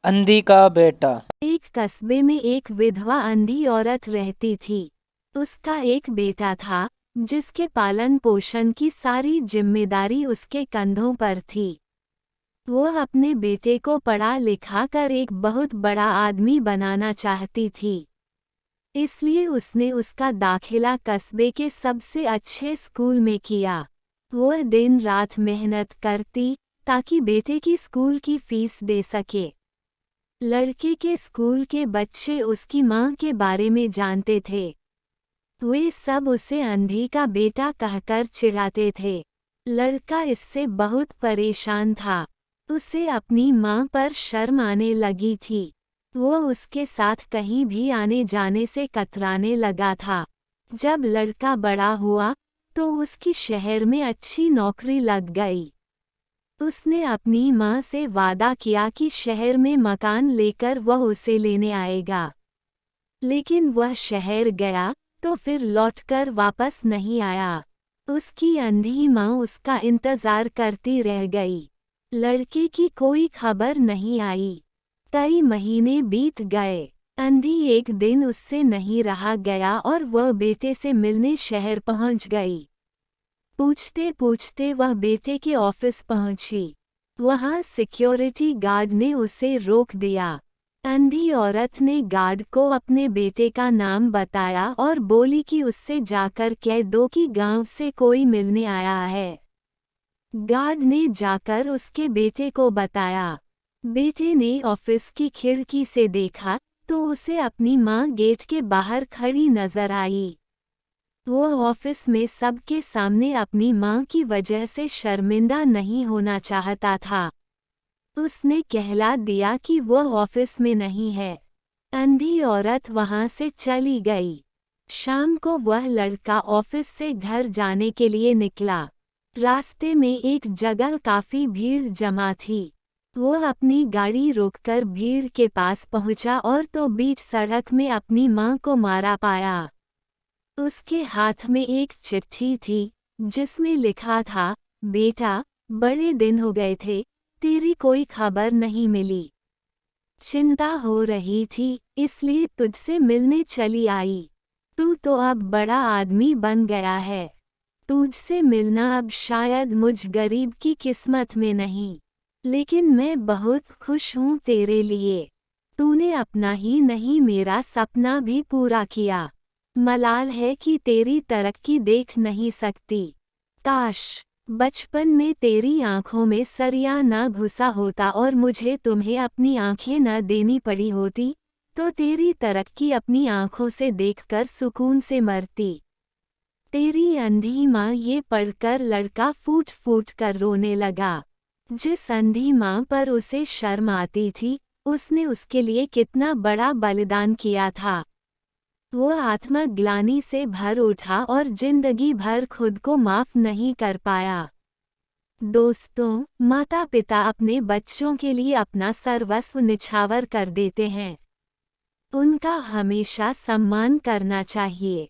अंधी का बेटा। एक कस्बे में एक विधवा अंधी औरत रहती थी। उसका एक बेटा था, जिसके पालन पोषण की सारी जिम्मेदारी उसके कंधों पर थी। वो अपने बेटे को पढ़ा लिखा कर एक बहुत बड़ा आदमी बनाना चाहती थी। इसलिए उसने उसका दाखिला कस्बे के सबसे अच्छे स्कूल में किया। वो दिन रात मेहनत करती, ताकि बेटे की स्कूल की फीस दे सके। लड़के के स्कूल के बच्चे उसकी माँ के बारे में जानते थे। वे सब उसे अंधी का बेटा कहकर चिढ़ाते थे। लड़का इससे बहुत परेशान था। उसे अपनी माँ पर शर्म आने लगी थी। वो उसके साथ कहीं भी आने जाने से कतराने लगा था। जब लड़का बड़ा हुआ, तो उसकी शहर में अच्छी नौकरी लग गई। उसने अपनी माँ से वादा किया कि शहर में मकान लेकर वह उसे लेने आएगा। लेकिन वह शहर गया, तो फिर लौटकर वापस नहीं आया। उसकी अंधी माँ उसका इंतजार करती रह गई। लड़के की कोई खबर नहीं आई। कई महीने बीत गए। अंधी एक दिन उससे नहीं रहा गया और वह बेटे से मिलने शहर पहुंच गई। पूछते पूछते वह बेटे के ऑफिस पहुंची। वहां सिक्योरिटी गार्ड ने उसे रोक दिया। अंधी औरत ने गार्ड को अपने बेटे का नाम बताया और बोली कि उससे जाकर कह दो कि गांव से कोई मिलने आया है। गार्ड ने जाकर उसके बेटे को बताया। बेटे ने ऑफिस की खिड़की से देखा, तो उसे अपनी माँ गेट के बाहर खड़ी नजर आई। वो ऑफिस में सबके सामने अपनी माँ की वजह से शर्मिंदा नहीं होना चाहता था। उसने कहला दिया कि वह ऑफिस में नहीं है। अंधी औरत वहां से चली गई। शाम को वह लड़का ऑफिस से घर जाने के लिए निकला। रास्ते में एक जगह काफी भीड़ जमा थी। वो अपनी गाड़ी रोककर भीड़ के पास पहुंचा और तो बीच सड़क में अपनी माँ को मारा पाया। उसके हाथ में एक चिट्ठी थी, जिसमें लिखा था, बेटा, बड़े दिन हो गए थे, तेरी कोई खबर नहीं मिली। चिंता हो रही थी, इसलिए तुझसे मिलने चली आई। तू तो अब बड़ा आदमी बन गया है। तुझसे मिलना अब शायद मुझ गरीब की किस्मत में नहीं, लेकिन मैं बहुत खुश हूँ तेरे लिए। तूने अपना ही नहीं मेरा सपना भी पूरा किया। मलाल है कि तेरी तरक्की देख नहीं सकती। काश बचपन में तेरी आंखों में सरिया न घुसा होता और मुझे तुम्हें अपनी आंखें न देनी पड़ी होती, तो तेरी तरक्की अपनी आंखों से देखकर सुकून से मरती। तेरी अंधी माँ ये पढ़कर लड़का फूट फूट कर रोने लगा। जिस अंधी माँ पर उसे शर्म आती थी, उसने उसके लिए कितना बड़ा बलिदान किया था। वो आत्मग्लानि से भर उठा और जिंदगी भर खुद को माफ नहीं कर पाया। दोस्तों, माता पिता अपने बच्चों के लिए अपना सर्वस्व निछावर कर देते हैं। उनका हमेशा सम्मान करना चाहिए।